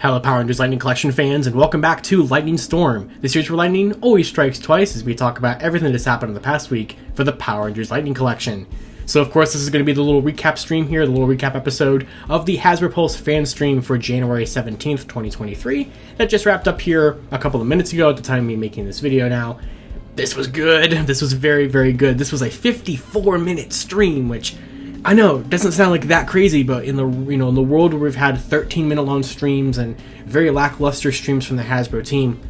Hello Power Rangers Lightning Collection fans, and welcome back to Lightning Storm. This series where lightning always strikes twice as we talk about everything that's happened in the past week for the Power Rangers Lightning Collection. So of course this is going to be the little recap stream here, the little recap episode of the Hasbro FanStream for January 17th, 2023 that just wrapped up here a couple of minutes ago at the time of me making this video now. This was good. This was very, very good. This was a 54-minute stream, which I know it doesn't sound like that crazy, but in the in the world where we've had 13-minute long streams and very lackluster streams from the Hasbro team,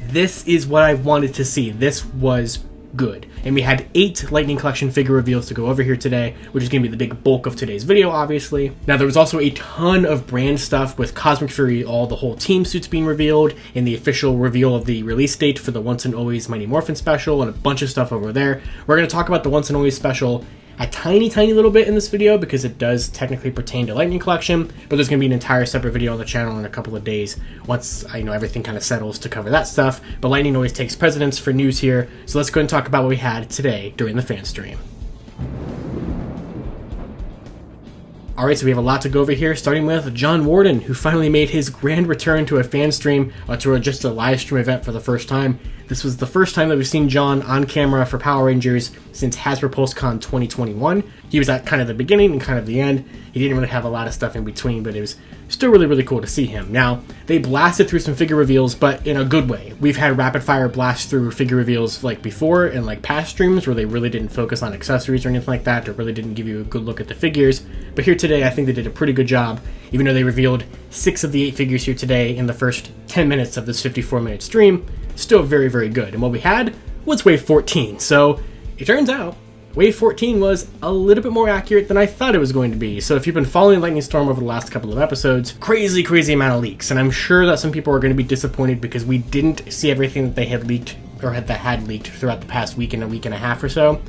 this is what I wanted to see. This was good. And we had 8 Lightning Collection figure reveals to go over here today, which is going to be the big bulk of today's video, obviously. Now, there was also a ton of brand stuff with Cosmic Fury, all the whole team suits being revealed, and the official reveal of the release date for the Once and Always Mighty Morphin special, and a bunch of stuff over there. We're going to talk about the Once and Always special a tiny little bit in this video because it does technically pertain to Lightning Collection, but there's going to be an entire separate video on the channel in a couple of days once I know everything kind of settles to cover that stuff. But Lightning always takes precedence for news here, so let's go and talk about what we had today during the fan stream. Alright, so we have a lot to go over here, starting with John Warden, who finally made his grand return to a fan stream, to just a live stream event for the first time. This was the first time that we've seen John on camera for Power Rangers since Hasbro PulseCon 2021. He was at kind of the beginning and kind of the end. He didn't really have a lot of stuff in between, but it was still really cool to see him. Now, they blasted through some figure reveals, but in a good way. We've had rapid fire blast through figure reveals like before in like past streams where they really didn't focus on accessories or anything like that, or really didn't give you a good look at the figures. But here today, I think they did a pretty good job, even though they revealed 6 of the 8 figures here today in the first 10 minutes of this 54-minute stream. Still very good. And what we had was Wave 14. So it turns out Wave 14 was a little bit more accurate than I thought it was going to be. So if you've been following Lightning Storm over the last couple of episodes, crazy amount of leaks. And I'm sure that some people are going to be disappointed because we didn't see everything that they had leaked or that had leaked throughout the past week and a week and a half or so,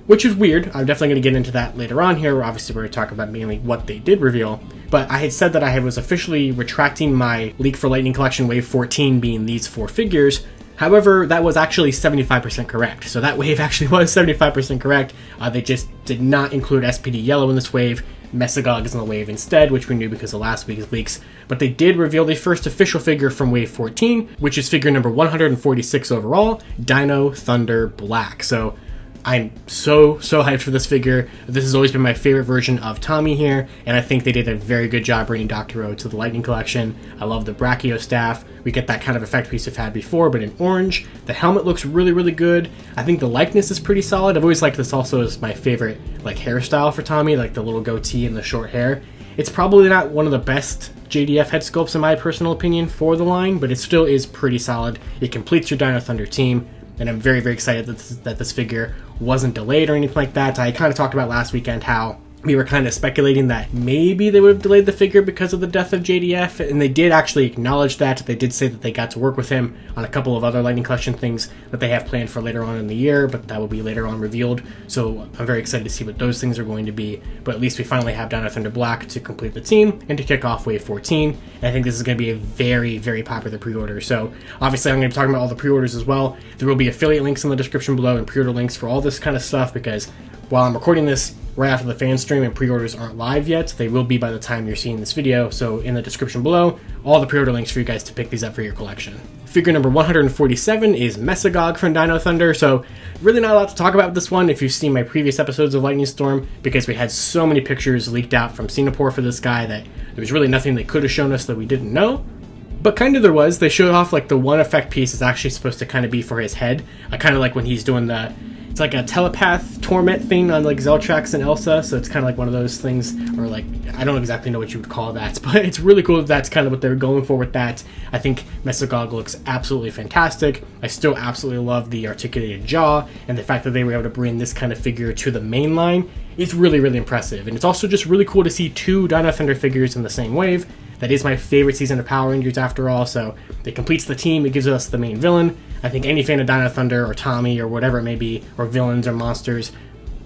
which is weird. I'm definitely going to get into that later on here. Obviously, we're going to talk about mainly what they did reveal. But I had said that I was officially retracting my leak for Lightning Collection Wave 14 being these 4 figures. However, that was actually 75% correct. So that wave actually was 75% correct. They just did not include SPD Yellow in this wave. Mesogog is in the wave instead, which we knew because of last week's leaks. But they did reveal the first official figure from Wave 14, which is figure number 146 overall, Dino Thunder Black. So I'm so hyped for this figure. This has always been my favorite version of Tommy here, and I think they did a very good job bringing Dr. O to the Lightning Collection. I love the Brachio staff. We get that kind of effect piece we've had before, but in orange. The helmet looks really good. I think the likeness is pretty solid. I've always liked this also as my favorite like hairstyle for Tommy, like the little goatee and the short hair. It's probably not one of the best JDF head sculpts in my personal opinion for the line, but it still is pretty solid. It completes your Dino Thunder team. And I'm very excited that this figure wasn't delayed or anything like that. I kind of talked about last weekend how we were kind of speculating that maybe they would have delayed the figure because of the death of JDF, and they did actually acknowledge that. They did say that they got to work with him on a couple of other Lightning Collection things that they have planned for later on in the year, but that will be later on revealed. So I'm very excited to see what those things are going to be, but at least we finally have Dino Thunder Black to complete the team and to kick off Wave 14, and I think this is going to be a very popular pre-order. So obviously I'm going to be talking about all the pre-orders as well. There will be affiliate links in the description below and pre-order links for all this kind of stuff, because while I'm recording this right after the fan stream and pre-orders aren't live yet, they will be by the time you're seeing this video. So in the description below, all the pre-order links for you guys to pick these up for your collection. Figure number 147 is Mesogog from Dino Thunder. So really not a lot to talk about with this one if you've seen my previous episodes of Lightning Storm, because we had so many pictures leaked out from Singapore for this guy that there was really nothing they could have shown us that we didn't know. But kind of there was. They showed off like the one effect piece is actually supposed to kind of be for his head. I kind of like when he's doing the, it's like a telepath torment thing on like Zeltrax and Elsa, so it's kind of like one of those things, or like, I don't exactly know what you would call that, but it's really cool that that's kind of what they're going for with that. I think Mesogog looks absolutely fantastic. I still absolutely love the articulated jaw, and the fact that they were able to bring this kind of figure to the main line is really impressive. And it's also just really cool to see 2 Dino Thunder figures in the same wave. That is my favorite season of Power Rangers after all, so it completes the team, it gives us the main villain. I think any fan of Dino Thunder or Tommy or whatever it may be, or villains or monsters,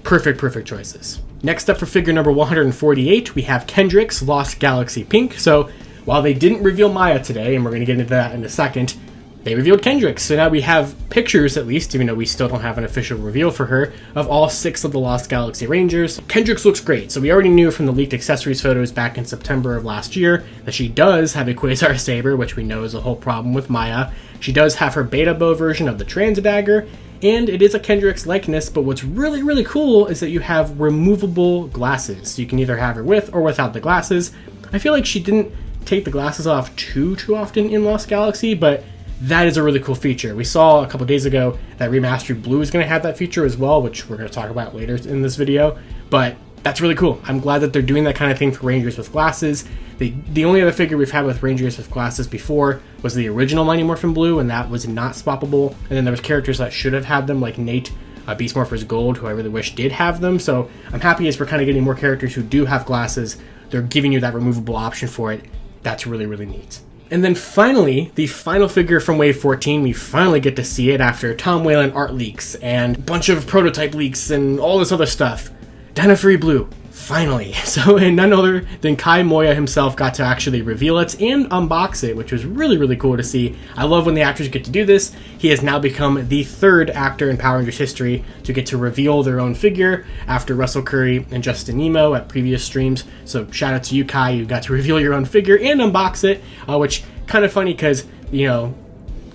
perfect choices. Next up for figure number 148, we have Kendrick's Lost Galaxy Pink. So while they didn't reveal Maya today, and we're going to get into that in a second, they revealed Kendrix. So now we have pictures, at least, even though we still don't have an official reveal for her, of all 6 of the Lost Galaxy Rangers. Kendrix looks great. So we already knew from the leaked accessories photos back in September of last year that she does have a Quasar Saber, which we know is a whole problem with Maya. She does have her beta bow version of the Trans-Dagger, and it is a Kendrix likeness, but what's really, really cool is that you have removable glasses. You can either have her with or without the glasses. I feel like she didn't take the glasses off too often in Lost Galaxy, but that is a really cool feature. We saw a couple days ago that Remastered Blue is going to have that feature as well, which we're going to talk about later in this video, but that's really cool. I'm glad that they're doing that kind of thing for Rangers with glasses. The only other figure we've had with Rangers with glasses before was the original Mighty Morphin Blue, and that was not swappable. And then there was characters that should have had them, like Nate, Beast Morphers Gold, who I really wish did have them. So I'm happy as we're kind of getting more characters who do have glasses. They're giving you that removable option for it. That's really, really neat. And then finally, the final figure from Wave 14, we finally get to see it after Tom Whalen art leaks and a bunch of prototype leaks and all this other stuff. Dino-Fury Blue, finally. So none other than Kai Moya himself got to actually reveal it and unbox it, which was really, really cool to see. I love when the actors get to do this. He has now become the 3rd actor in Power Rangers history to get to reveal their own figure after Russell Curry and Justin Nemo at previous streams. So shout out to you, Kai. You got to reveal your own figure and unbox it, which kind of funny because, you know,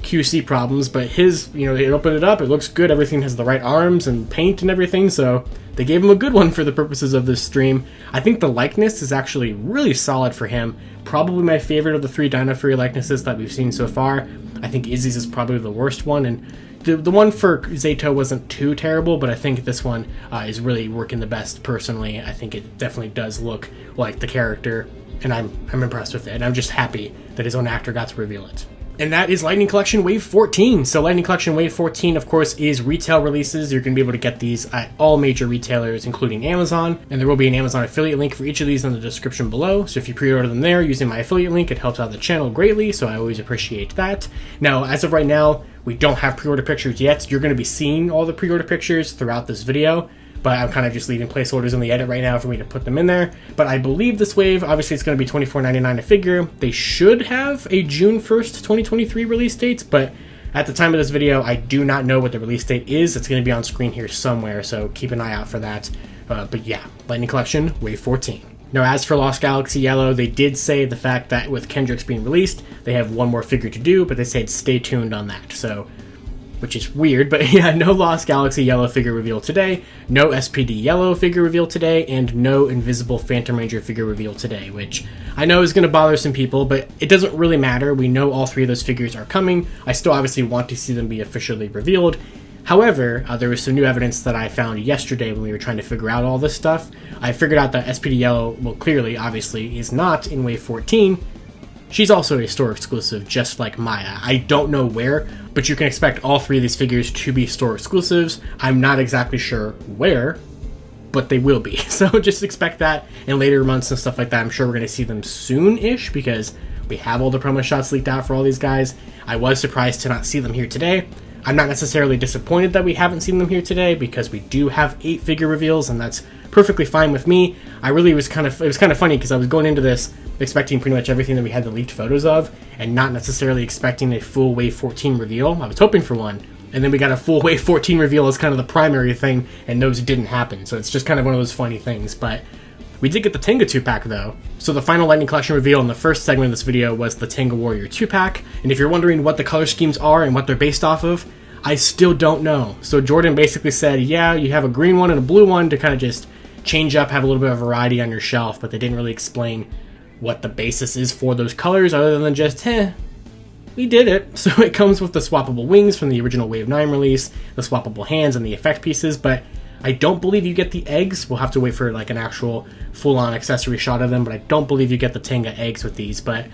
QC problems, but his, you know, they opened it up, it looks good, everything has the right arms and paint and everything, so they gave him a good one for the purposes of this stream. I think the likeness is actually really solid for him. Probably my favorite of the 3 Dino Fury likenesses that we've seen so far. I think Izzy's is probably the worst one, and the one for Zato wasn't too terrible, but I think this one is really working the best personally. I think it definitely does look like the character, and I'm impressed with it, and I'm just happy that his own actor got to reveal it. And that is Lightning Collection Wave 14. So Lightning Collection Wave 14, of course, is retail releases. You're going to be able to get these at all major retailers, including Amazon. And there will be an Amazon affiliate link for each of these in the description below. So if you pre-order them there using my affiliate link, it helps out the channel greatly. So I always appreciate that. Now, as of right now, we don't have pre-order pictures yet. You're going to be seeing all the pre-order pictures throughout this video, but I'm kind of just leaving placeholders in the edit right now for me to put them in there. But I believe this wave, obviously it's going to be $24.99 a figure. They should have a June 1st, 2023 release date, but at the time of this video, I do not know what the release date is. It's going to be on screen here somewhere, so keep an eye out for that. But yeah, Lightning Collection, Wave 14. Now, as for Lost Galaxy Yellow, they did say the fact that with Kendrix being released, they have one more figure to do, but they said stay tuned on that. So, which is weird, but yeah, no Lost Galaxy Yellow figure reveal today, no SPD Yellow figure reveal today, and no Invisible Phantom Ranger figure reveal today, which I know is going to bother some people, but it doesn't really matter. We know all 3 of those figures are coming. I still obviously want to see them be officially revealed. However, there was some new evidence that I found yesterday when we were trying to figure out all this stuff. I figured out that SPD Yellow, well, clearly, obviously, is not in Wave 14. She's also a store exclusive, just like Maya. I don't know where, but you can expect all 3 of these figures to be store exclusives. I'm not exactly sure where, but they will be. So just expect that in later months and stuff like that. I'm sure we're going to see them soon-ish because we have all the promo shots leaked out for all these guys. I was surprised to not see them here today. I'm not necessarily disappointed that we haven't seen them here today because we do have 8 figure reveals, and that's perfectly fine with me. It was kind of funny because I was going into this expecting pretty much everything that we had the leaked photos of and not necessarily expecting a full Wave 14 reveal. I was hoping for one, and then we got a full Wave 14 reveal as kind of the primary thing, and those didn't happen. So it's just kind of one of those funny things, but we did get the Tenga 2-pack though. So the final Lightning Collection reveal in the first segment of this video was the Tenga Warrior 2-pack, and if you're wondering what the color schemes are and what they're based off of, I still don't know. So Jordan basically said, yeah, you have a green one and a blue one to kind of just change up, have a little bit of variety on your shelf, but they didn't really explain what the basis is for those colors other than just, we did it. So it comes with the swappable wings from the original Wave 9 release, the swappable hands and the effect pieces, but I don't believe you get the eggs. We'll have to wait for like an actual full-on accessory shot of them, but I don't believe you get the Tenga eggs with these, but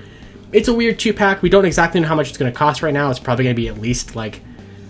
it's a weird 2-pack. We don't exactly know how much it's going to cost right now. It's probably going to be at least like,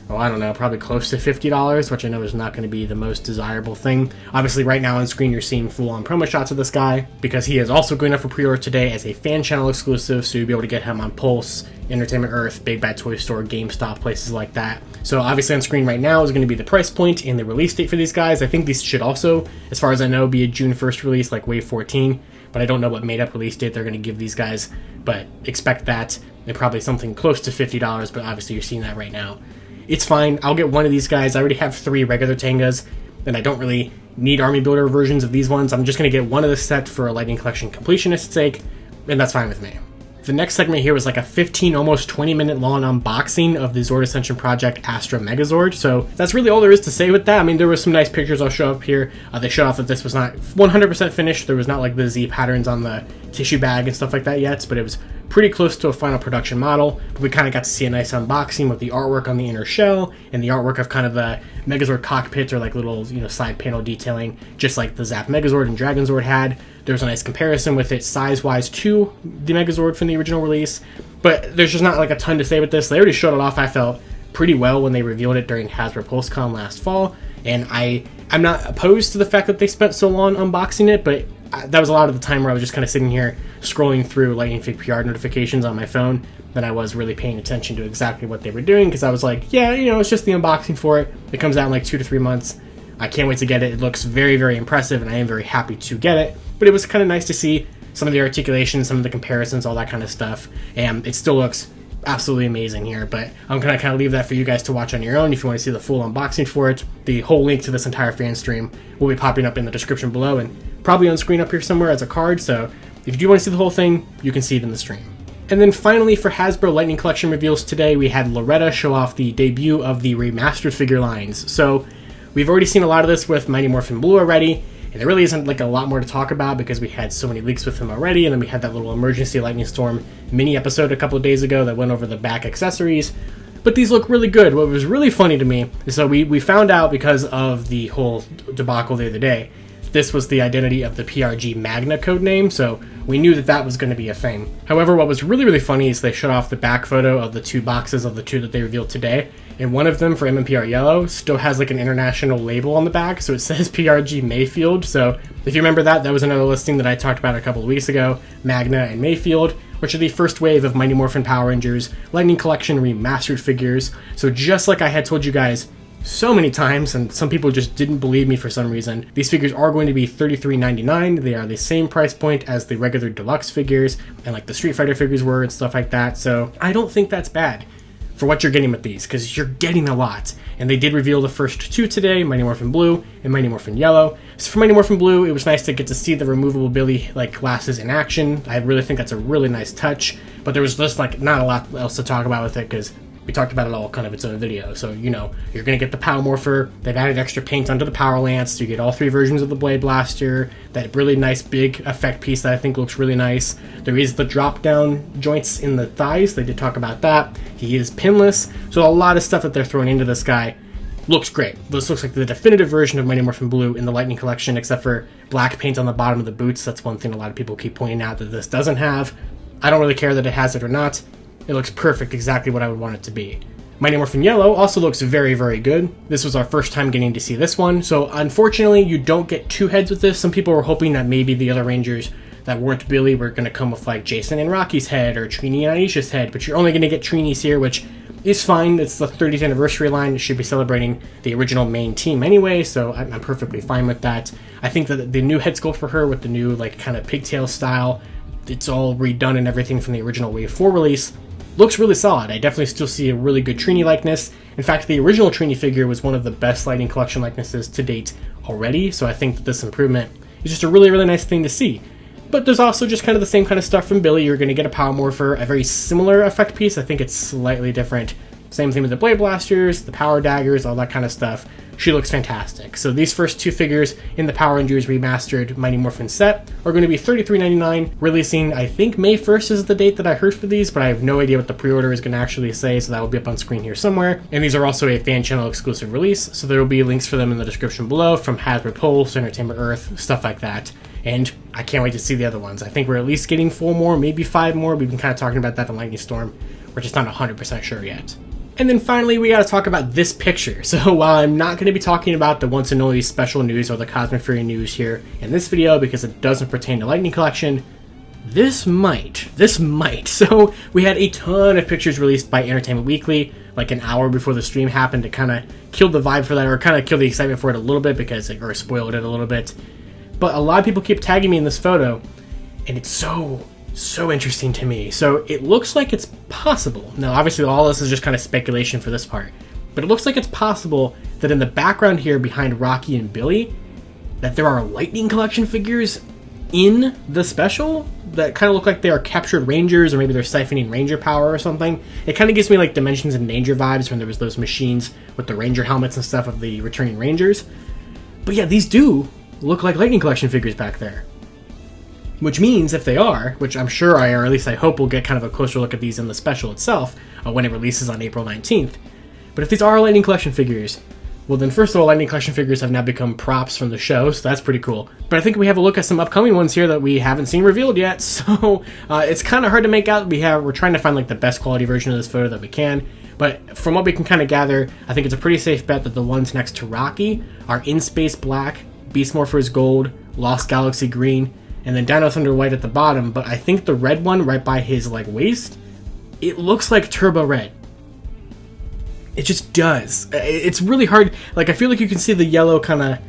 I don't know, probably close to $50, which I know is not going to be the most desirable thing. Obviously, right now on screen, you're seeing full-on promo shots of this guy, because he is also going up for pre-order today as a fan channel exclusive, so you'll be able to get him on Pulse, Entertainment Earth, Big Bad Toy Store, GameStop, places like that. So obviously on screen right now is going to be the price point and the release date for these guys. I think these should also, as far as I know, be a June 1st release like Wave 14. but I don't know what made-up release date they're going to give these guys, but expect that, and probably something close to $50, but obviously you're seeing that right now. It's fine. I'll get one of these guys. I already have 3 regular Tengas, and I don't really need Army Builder versions of these ones. I'm just going to get one of the set for a Lightning Collection completionist's sake, and that's fine with me. The next segment here was like a 15, almost 20-minute long unboxing of the Zord Ascension Project Astra Megazord. So that's really all there is to say with that. I mean, there were some nice pictures I'll show up here. They showed off that this was not 100% finished. There was not like the Z patterns on the tissue bag and stuff like that yet, but it was pretty close to a final production model. But we kind of got to see a nice unboxing with the artwork on the inner shell and the artwork of kind of the Megazord cockpit or like little, side panel detailing, just like the Zap Megazord and Dragon Zord had. There was a nice comparison with it size-wise to the Megazord from the original release, but there's just not like a ton to say with this. They already showed it off, I felt, pretty well when they revealed it during Hasbro PulseCon last fall, and I'm not opposed to the fact that they spent so long unboxing it, but that was a lot of the time where I was just kind of sitting here scrolling through Lightning Fig PR notifications on my phone than I was really paying attention to exactly what they were doing, because I was like, yeah, it's just the unboxing for it. It comes out in like 2 to 3 months. I can't wait to get it. It looks very, very impressive, and I am very happy to get it. But it was kind of nice to see some of the articulation, some of the comparisons, all that kind of stuff. And it still looks absolutely amazing here. But I'm going to kind of leave that for you guys to watch on your own if you want to see the full unboxing for it. The whole link to this entire fan stream will be popping up in the description below and probably on screen up here somewhere as a card. So if you do want to see the whole thing, you can see it in the stream. And then finally, for Hasbro Lightning Collection reveals today, we had Loretta show off the debut of the remastered figure lines. So we've already seen a lot of this with Mighty Morphin Blue already, and there really isn't like a lot more to talk about because we had so many leaks with him already, and then we had that little Emergency Lightning Storm mini episode a couple of days ago that went over the back accessories. But these look really good. What was really funny to me is that we found out, because of the whole debacle the other day, this was the identity of the PRG Magna codename, so we knew that that was going to be a thing. However, what was really, really funny is they showed off the back photo of the 2 boxes of the 2 that they revealed today, and one of them, for MMPR Yellow, still has like an international label on the back, so it says PRG Mayfield. So if you remember that was another listing that I talked about a couple of weeks ago, Magna and Mayfield, which are the first wave of Mighty Morphin Power Rangers Lightning Collection remastered figures. So just like I had told you guys so many times, and some people just didn't believe me for some reason, these figures are going to be $33.99. They are the same price point as the regular deluxe figures and like the Street Fighter figures were and stuff like that. So I don't think that's bad for what you're getting with these, because you're getting a lot. And they did reveal the first 2 today, Mighty Morphin Blue and Mighty Morphin Yellow. So for Mighty Morphin Blue, it was nice to get to see the removable Billy like glasses in action. I really think that's a really nice touch, but there was just like not a lot else to talk about with it because we talked about it all kind of its own video. So you're going to get the Power Morpher. They've added extra paint onto the Power Lance, so you get all 3 versions of the Blade Blaster, that really nice big effect piece that I think looks really nice. There is the drop down joints in the thighs. They did talk about that. He is pinless, so a lot of stuff that they're throwing into this guy looks great. This looks like the definitive version of Mighty Morphin Blue in the Lightning Collection, except for black paint on the bottom of the boots. That's one thing a lot of people keep pointing out that this doesn't have. I don't really care that it has it or not. It looks perfect, exactly what I would want it to be. Mighty Morphin Yellow also looks very, very good. This was our first time getting to see this one, so unfortunately you don't get 2 heads with this. Some people were hoping that maybe the other Rangers that weren't Billy were going to come with like Jason and Rocky's head or Trini and Aisha's head, but you're only going to get Trini's here, which is fine. It's the 30th anniversary line. It should be celebrating the original main team anyway, so I'm perfectly fine with that. I think that the new head sculpt for her with the new like kind of pigtail style, it's all redone and everything from the original Wave 4 release, looks really solid. I definitely still see a really good Trini likeness. In fact, the original Trini figure was one of the best Lightning Collection likenesses to date already, so I think that this improvement is just a really, really nice thing to see. But there's also just kind of the same kind of stuff from Billy. You're going to get a Power Morpher, a very similar effect piece. I think it's slightly different. Same thing with the Blade Blasters, the Power Daggers, all that kind of stuff. She looks fantastic. So these first 2 figures in the Power Rangers Remastered Mighty Morphin set are going to be $33.99, releasing, I think May 1st is the date that I heard for these, but I have no idea what the pre-order is going to actually say, so that will be up on screen here somewhere. And these are also a fan channel exclusive release, so there will be links for them in the description below from Hasbro Pulse, Entertainment Earth, stuff like that. And I can't wait to see the other ones. I think we're at least getting 4 more, maybe 5 more. We've been kind of talking about that in Lightning Storm. We're just not 100% sure yet. And then finally, we got to talk about this picture. So while I'm not going to be talking about the Once and Only special news or the Cosmic Fury news here in this video because it doesn't pertain to Lightning Collection, this might. So we had a ton of pictures released by Entertainment Weekly like an hour before the stream happened to kind of kill the vibe for that, or kind of kill the excitement for it a little bit, because or spoiled it a little bit. But a lot of people keep tagging me in this photo, and it's so interesting to me. So it looks like it's possible. Now, obviously, all this is just kind of speculation for this part, but it looks like it's possible that in the background here behind Rocky and Billy, that there are Lightning Collection figures in the special that kind of look like they are captured Rangers, or maybe they're siphoning Ranger power or something. It kind of gives me like Dimensions in Danger vibes when there was those machines with the Ranger helmets and stuff of the returning Rangers. But yeah, these do look like Lightning Collection figures back there. Which means if they are, which I'm sure or at least I hope we'll get kind of a closer look at these in the special itself when it releases on April 19th. But if these are Lightning Collection figures, well then first of all, Lightning Collection figures have now become props from the show, so that's pretty cool. But I think we have a look at some upcoming ones here that we haven't seen revealed yet, so it's kind of hard to make out. We're trying to find like the best quality version of this photo that we can. But from what we can kind of gather, I think it's a pretty safe bet that the ones next to Rocky are In Space Black, Beast Morphers Gold, Lost Galaxy Green, and then Dino Thunder White at the bottom. But I think the red one right by his like waist, it looks like Turbo Red. It just does. It's really hard. Like, I feel like you can see the yellow kind of,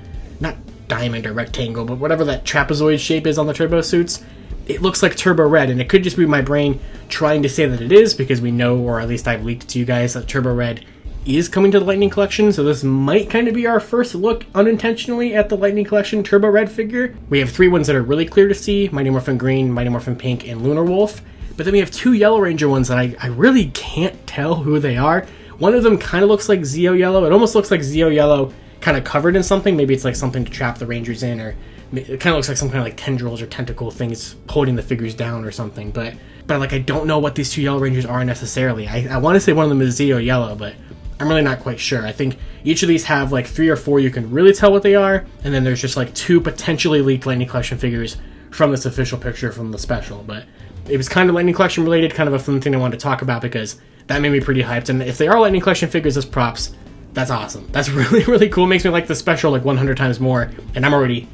not diamond or rectangle, but whatever that trapezoid shape is on the turbo suits. It looks like Turbo Red, and it could just be my brain trying to say that it is, because we know, or at least I've leaked to you guys, that Turbo Red is coming to the Lightning Collection, so this might kind of be our first look unintentionally at the Lightning Collection Turbo Red figure. We have 3 ones that are really clear to see: Mighty Morphin Green, Mighty Morphin Pink, and Lunar Wolf. But then we have 2 Yellow Ranger ones that I really can't tell who they are. One of them kind of looks like Zeo Yellow. It almost looks like Zeo Yellow kind of covered in something. Maybe it's like something to trap the Rangers in, or it kind of looks like some kind of like tendrils or tentacle things holding the figures down or something. But like, I don't know what these 2 Yellow Rangers are necessarily. I want to say one of them is Zeo Yellow, but I'm really not quite sure. I think each of these have like 3 or 4 you can really tell what they are, and then there's just like 2 potentially leaked Lightning Collection figures from this official picture from the special. But it was kind of Lightning Collection related, kind of a fun thing I wanted to talk about because that made me pretty hyped. And if they are Lightning Collection figures as props, that's awesome. That's really, really cool. It makes me like the special like 100 times more, and I'm already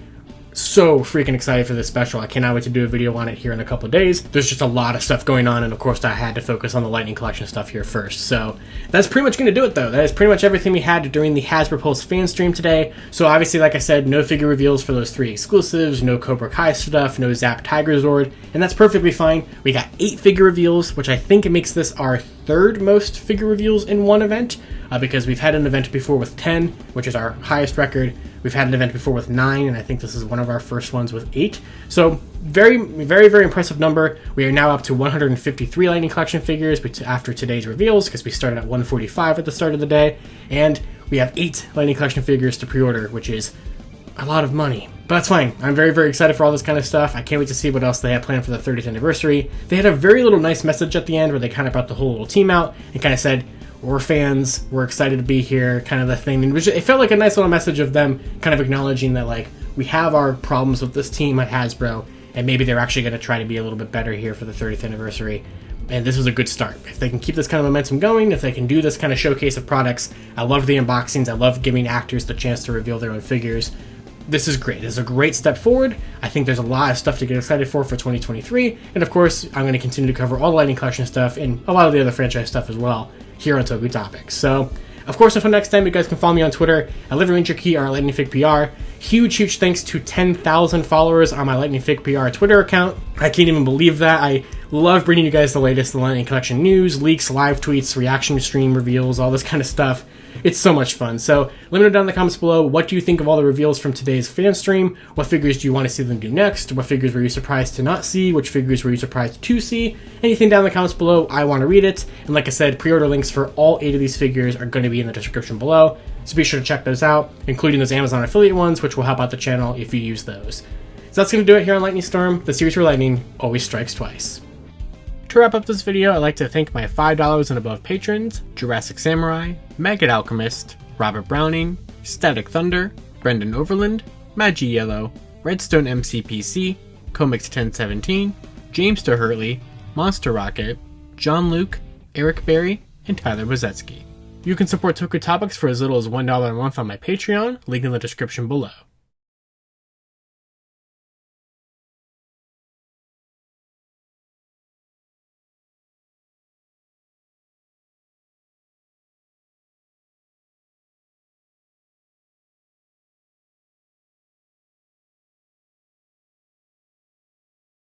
so freaking excited for this special. I cannot wait to do a video on it here in a couple of days. There's just a lot of stuff going on, and of course I had to focus on the Lightning Collection stuff here first. So that's pretty much going to do it though. That is pretty much everything we had during the Hasbro Pulse fan stream today. So obviously, like I said, no figure reveals for those 3 exclusives, no Cobra Kai stuff, no Zap Tiger Zord, and that's perfectly fine. We got 8 figure reveals, which I think makes this our 3rd most figure reveals in one event, because we've had an event before with 10, which is our highest record. We've had an event before with 9, and I think this is one of our first ones with 8. So very, very, very impressive number. We are now up to 153 Lightning Collection figures after today's reveals, because we started at 145 at the start of the day, and we have 8 Lightning Collection figures to pre-order, which is a lot of money. But that's fine. I'm very, very excited for all this kind of stuff. I can't wait to see what else they have planned for the 30th anniversary. They had a very little nice message at the end where they kind of brought the whole little team out and kind of said, we're fans, we're excited to be here, kind of the thing. And it felt like a nice little message of them kind of acknowledging that, like, we have our problems with this team at Hasbro, and maybe they're actually going to try to be a little bit better here for the 30th anniversary. And this was a good start. If they can keep this kind of momentum going, if they can do this kind of showcase of products, I love the unboxings, I love giving actors the chance to reveal their own figures. This is great. This is a great step forward. I think there's a lot of stuff to get excited for 2023. And of course, I'm going to continue to cover all the Lightning Collection stuff and a lot of the other franchise stuff as well here on Toku Topics. So, of course, until next time, you guys can follow me on Twitter at LiveRangerKey or Lightning Fig PR. Huge thanks to 10,000 followers on my Lightning Fig PR Twitter account. I can't even believe that. I love bringing you guys the latest Lightning Collection news, leaks, live tweets, reaction stream reveals, all this kind of stuff. It's so much fun. So let me know down in the comments below, what do you think of all the reveals from today's fan stream? What figures do you want to see them do next? What figures were you surprised to not see? Which figures were you surprised to see? Anything down in the comments below, I want to read it. And like I said, pre-order links for all 8 of these figures are going to be in the description below. So be sure to check those out, including those Amazon affiliate ones, which will help out the channel if you use those. So that's going to do it here on Lightning Storm, the series where lightning always strikes twice. To wrap up this video, I'd like to thank my $5 and above patrons: Jurassic Samurai, Maggot Alchemist, Robert Browning, Static Thunder, Brendan Overland, Magi Yellow, Redstone MCPC, Comics 1017, James Doherty, Monster Rocket, John Luke, Eric Berry, and Tyler Bozetsky. You can support Toku Topics for as little as $1 a month on my Patreon, link in the description below.